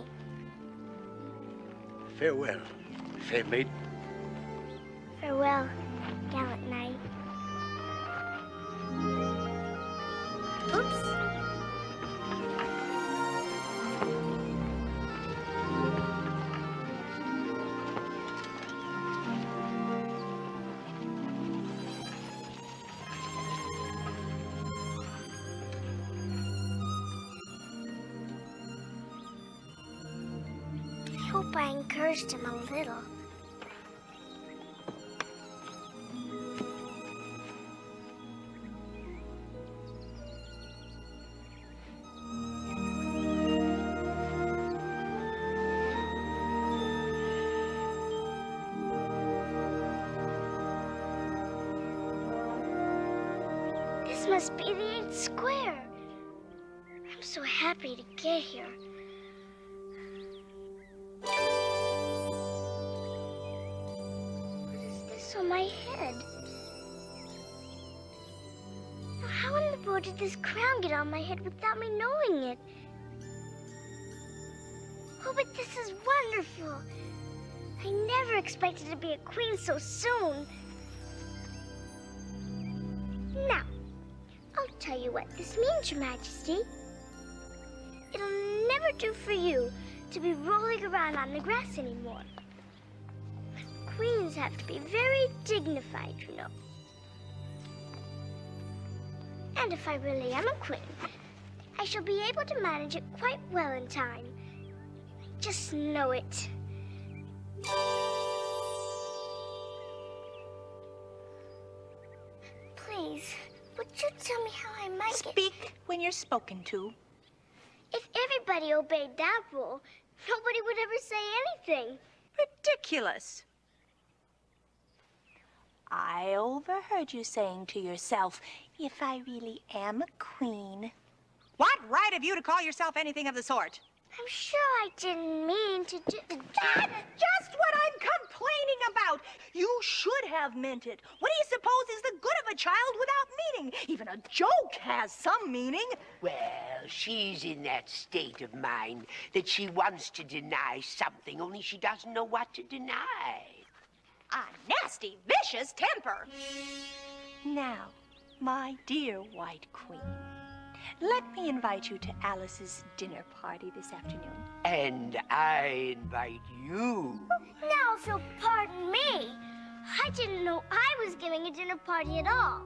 Farewell, fair maiden. Farewell, gallant knight. Oops. I hope I encouraged him a little. This must be the 8th square. I'm so happy to get here. What is this on my head? Now, how in the world did this crown get on my head without me knowing it? Oh, but this is wonderful. I never expected to be a queen so soon. Now, I'll tell you what this means, Your Majesty. It'll never do for you to be rolling around on the grass anymore. Queens have to be very dignified, you know. And if I really am a queen, I shall be able to manage it quite well in time. I just know it. Please, would you tell me how I might Speak when you're spoken to. If everybody obeyed that rule, nobody would ever say anything. Ridiculous. I overheard you saying to yourself, if I really am a queen. What right have you to call yourself anything of the sort? I'm sure I didn't mean to do... That's just what I'm complaining about. You should have meant it. What do you suppose is the good of a child without meaning? Even a joke has some meaning. Well, she's in that state of mind that she wants to deny something, only she doesn't know what to deny. A nasty, vicious temper. Now, my dear White Queen, let me invite you to Alice's dinner party this afternoon. And I invite you. Now, if you'll pardon me, I didn't know I was giving a dinner party at all.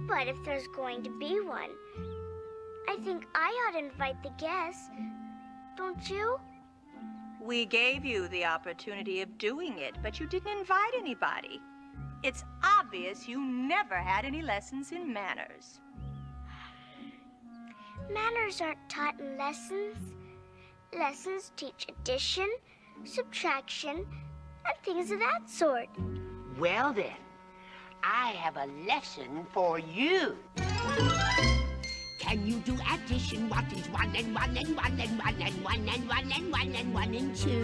But if there's going to be one, I think I ought to invite the guests. Don't you? We gave you the opportunity of doing it, but you didn't invite anybody. It's obvious you never had any lessons in manners. Manners aren't taught in lessons. Lessons teach addition, subtraction, and things of that sort. Well then, I have a lesson for you. Can you do addition? What is 1 and 1 and 1 and 1 and 1 and 1 and 1 and 1 and 2?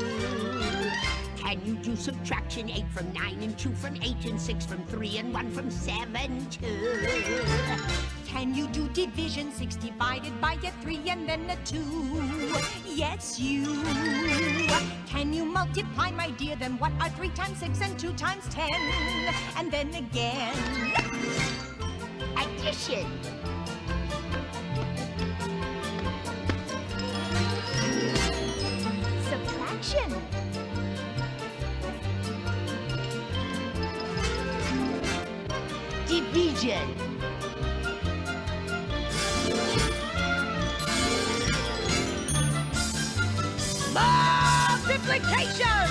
Can you do subtraction? 8 from 9 and 2 from 8 and 6 from 3 and 1 from 7 2? Can you do division? 6 divided by a 3 and then a 2? Yes, you. Can you multiply, my dear? Then what are 3 times 6 and 2 times 10? And then again. Addition. Subtraction. Division. Multiplication!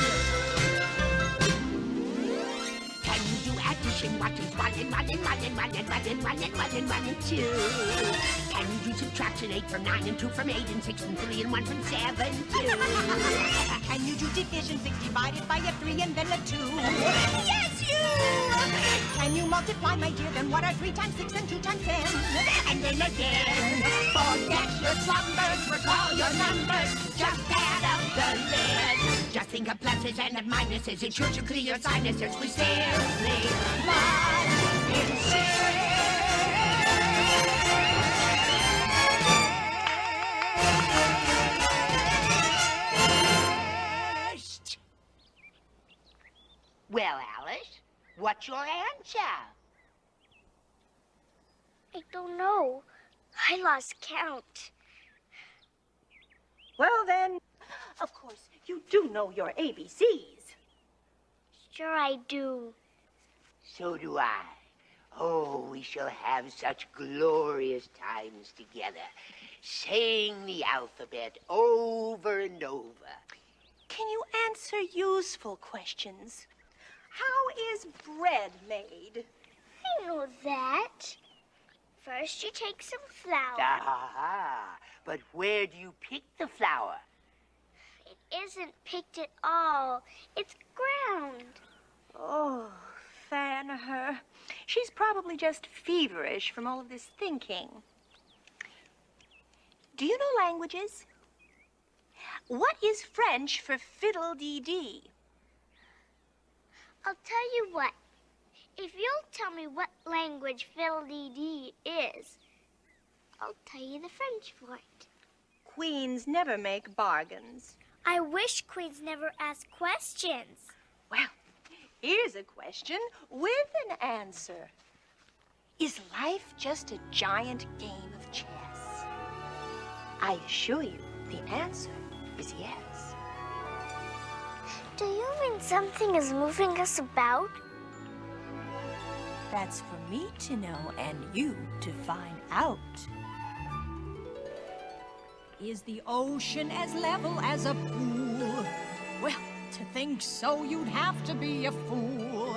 Can you do addition? addition? What is 1 and 1 and 1 and 1 and 1 and 1 and 1 and 1 and 2? Can you do subtraction? 8 from 9 and 2 from 8 and 6 and 3 and 1 from 7 too? Can you do division? 6 divided by a 3 and then a 2? Yes, you! Can you multiply, my dear? Then what are 3 times 6 and 2 times 10? And then again, forget your slumbers, recall your numbers, just add up the lid. Just think of pluses and of minuses, it's sure to clear your sinuses. We simply must insist. Well, Alice, what's your answer? I don't know. I lost count. Well, then, of course, you do know your ABCs. Sure I do. So do I. Oh, we shall have such glorious times together, saying the alphabet over and over. Can you answer useful questions? How is bread made? I know that. First, you take some flour. Ah, but where do you pick the flour? It isn't picked at all. It's ground. Oh, fan her. She's probably just feverish from all of this thinking. Do you know languages? What is French for fiddle-dee-dee? I'll tell you what. If you'll tell me what language fiddle-dee-dee is, I'll tell you the French for it. Queens never make bargains. I wish queens never ask questions. Well, here's a question with an answer. Is life just a giant game of chess? I assure you, the answer is yes. Do you mean something is moving us about? That's for me to know and you to find out. Is the ocean as level as a pool? Well, to think so, you'd have to be a fool.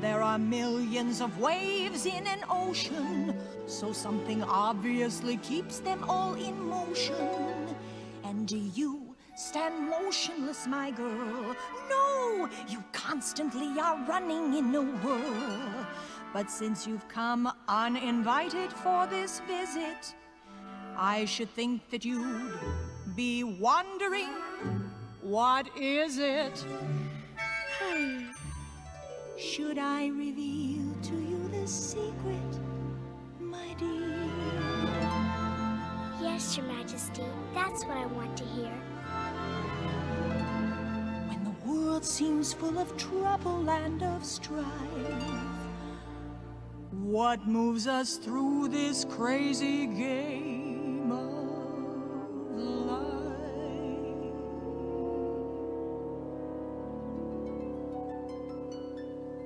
There are millions of waves in an ocean, so something obviously keeps them all in motion. And do you stand motionless, my girl? No, you constantly are running in a whirl. But since you've come uninvited for this visit, I should think that you'd be wondering, what is it? Should I reveal to you this secret, my dear? Yes, Your Majesty. That's what I want to hear. When the world seems full of trouble and of strife, what moves us through this crazy game of life?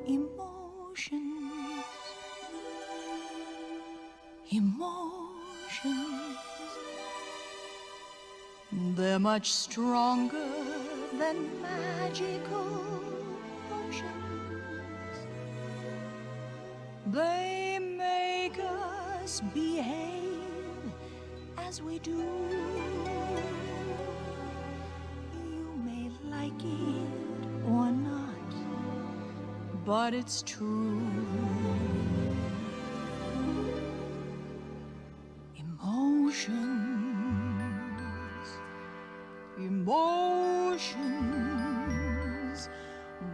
Emotions. Emotions. They're much stronger than magical potions. They make us behave as we do. You may like it or not, but it's true. Emotions, emotions.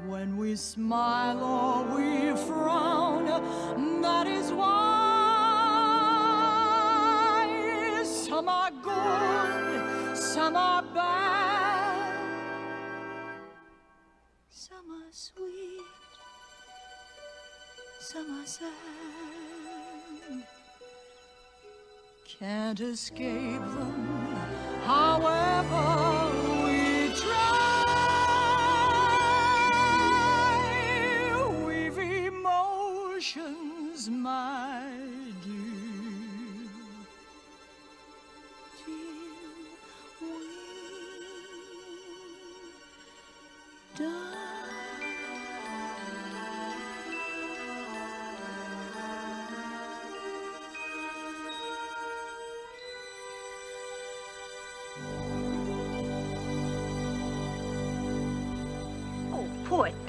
When we smile or we frown, that is why some are good, some are bad, some are sweet, some are sad. Can't escape them, however we try. We've emotions, my dear, till we die.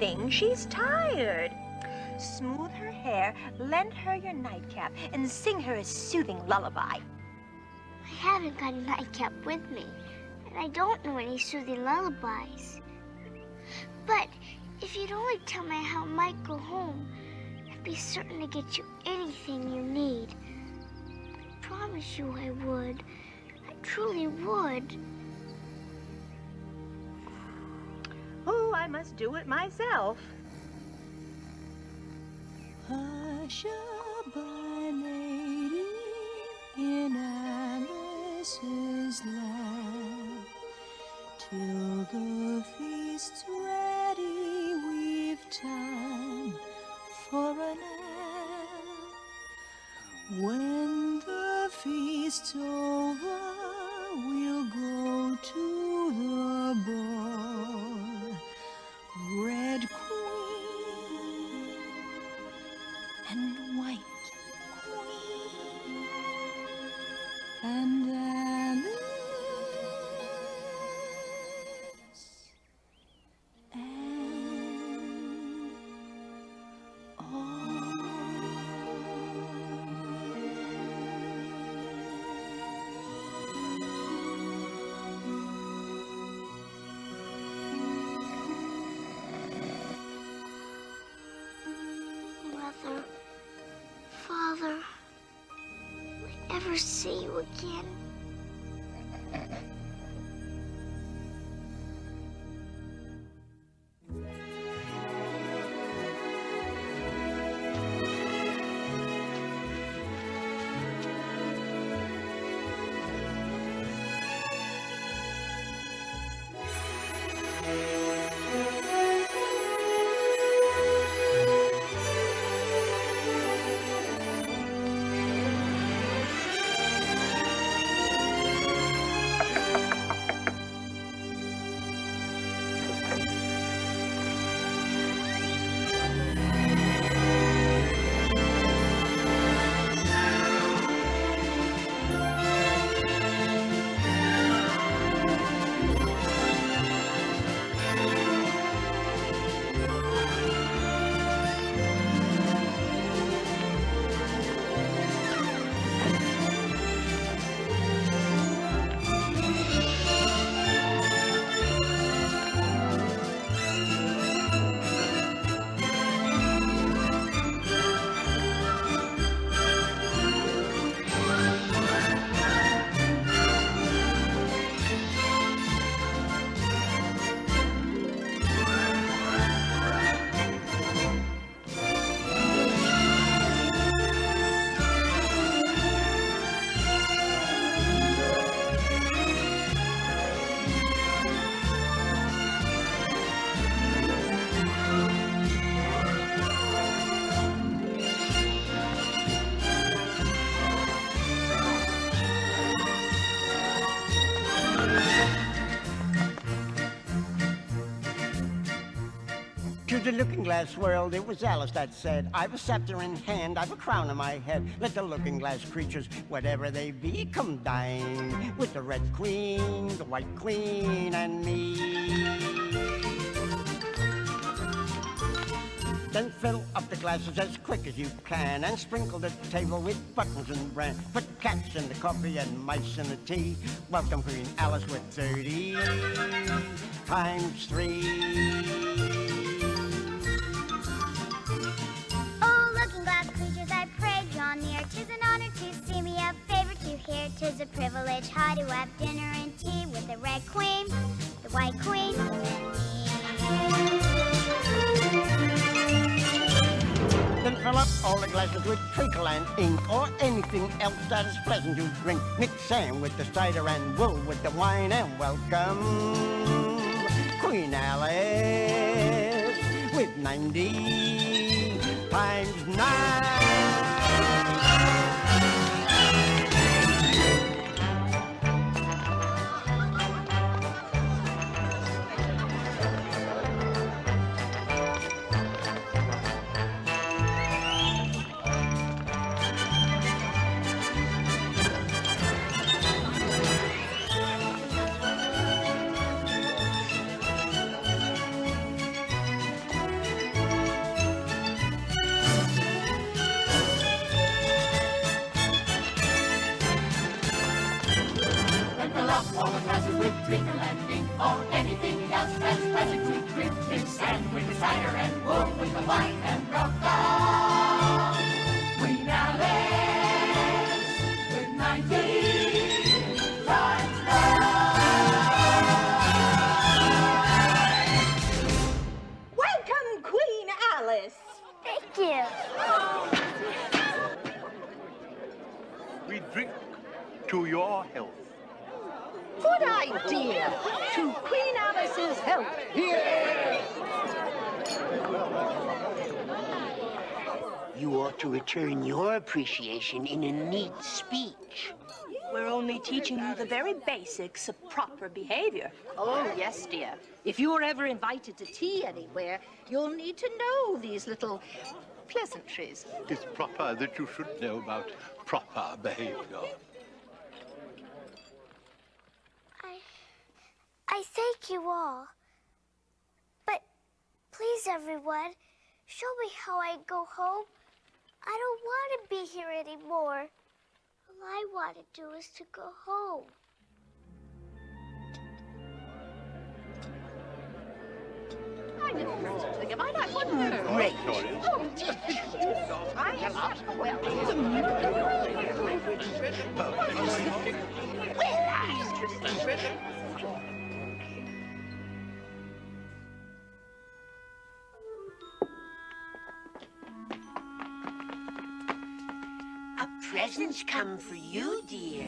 anything. She's tired. Smooth her hair, lend her your nightcap, and sing her a soothing lullaby. I haven't got a nightcap with me, and I don't know any soothing lullabies. But if you'd only tell me how I might go home, I'd be certain to get you anything you need. I promise you I would. I truly would. Oh, I must do it myself. Hush-a-bye, lady, in Alice's lap. Till the feast's ready, we've time for a nap. When the feast's over, we'll go to the ball. Red Queen and White Queen and Alice and Mother, Father, will I ever see you again? To the looking-glass world, it was Alice that said, I've a scepter in hand, I've a crown on my head. Let the looking-glass creatures, whatever they be, come dine with the Red Queen, the White Queen, and me. Then fill up the glasses as quick as you can and sprinkle the table with buttons and bran. Put cats in the coffee and mice in the tea. Welcome Queen Alice with 30 times 3. Tis an honor to see me, a favor to hear. Tis a privilege high to have dinner and tea with the Red Queen, the White Queen, and me. Then fill up all the glasses with treacle and ink or anything else that is pleasant to drink. Mix sand with the cider and wool with the wine and welcome Queen Alice with 90 times 9. treacle and ink, or anything else that's pleasantly green. Mix sand with the cider and wool with the wine and roca. Queen Alice with 19 large Welcome, Queen Alice. Thank you. We drink to your health. Good idea. To Queen Alice's health. You ought to return your appreciation in a neat speech. We're only teaching you the very basics of proper behavior. Oh, yes, dear. If you're ever invited to tea anywhere, you'll need to know these little pleasantries. It's proper that you should know about proper behavior. I thank you all. But please, everyone, show me how I go home. I don't want to be here anymore. All I want to do is to go home. I didn't know such a thing about that one. Great. A present's come for you, dear.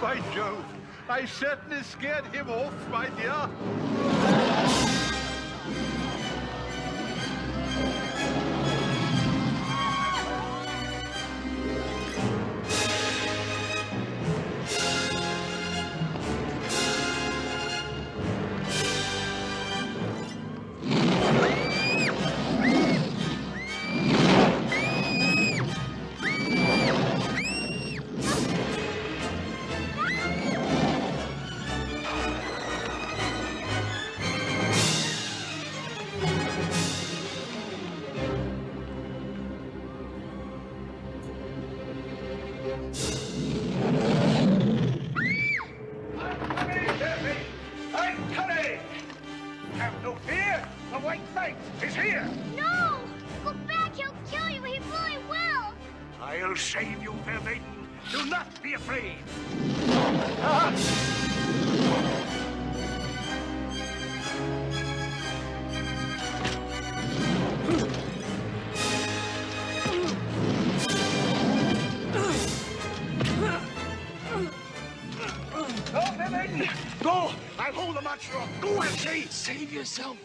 By Jove, I certainly scared him off, my dear. Here! The white knight is here! No! Go back, he'll kill you, he really will! I'll save you, fair maiden. Do not be afraid. Go, fair maiden! Go! I'll hold the monster off. Go, I say! Save yourself.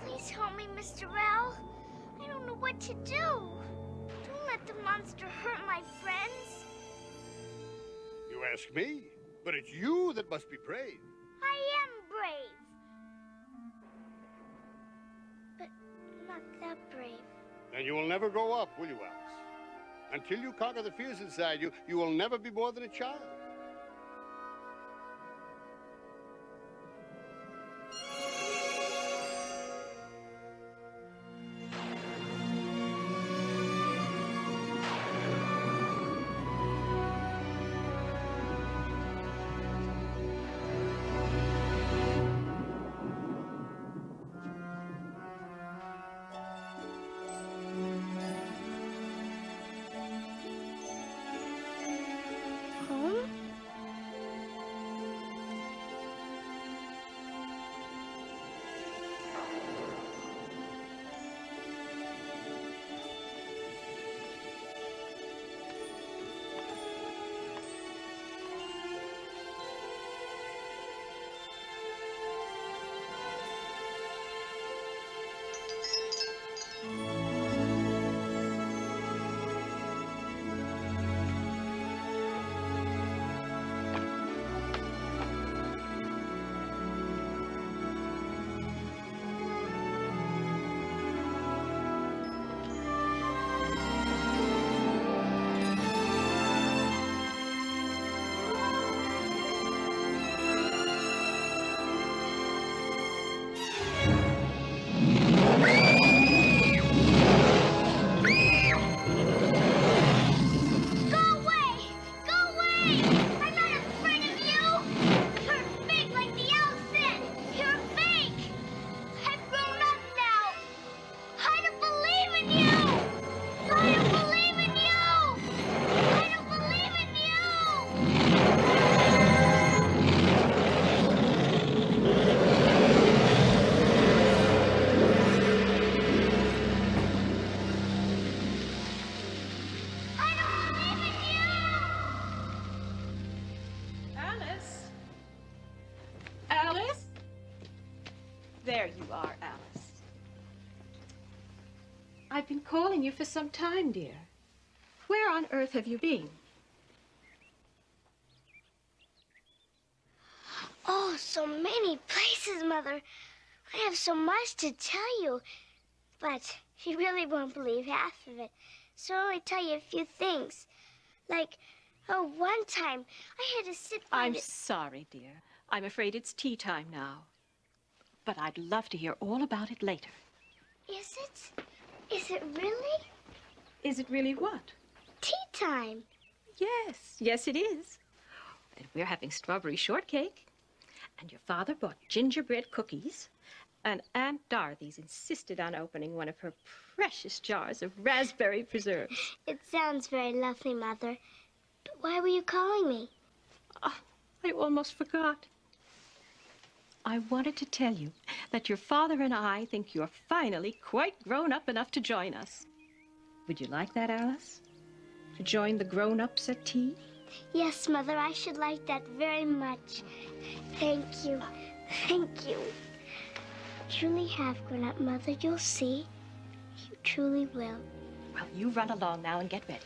Please help me, Mr. Rao. I don't know what to do. Don't let the monster hurt my friends. You ask me, but it's you that must be brave. I am brave. But not that brave. Then you will never grow up, will you, Alice? Until you conquer the fears inside you, you will never be more than a child. Home? There you are, Alice. I've been calling you for some time, dear. Where on earth have you been? Oh, so many places, Mother. I have so much to tell you. But you really won't believe half of it. So I'll only tell you a few things. Like, oh, one time I had to sit by I'm sorry, dear. I'm afraid it's tea time now. But I'd love to hear all about it later. Is it? Is it really? Is it really what? Tea time. Yes, yes it is. And we're having strawberry shortcake. And your father bought gingerbread cookies. And Aunt Dorothy's insisted on opening one of her precious jars of raspberry preserves. It sounds very lovely, Mother. But why were you calling me? Oh, I almost forgot. I wanted to tell you that your father and I think you're finally quite grown up enough to join us. Would you like that, Alice? To join the grown-ups at tea? Yes, Mother, I should like that very much. Thank you. Thank you. truly have grown up, Mother. You'll see. You truly will. Well, you run along now and get ready.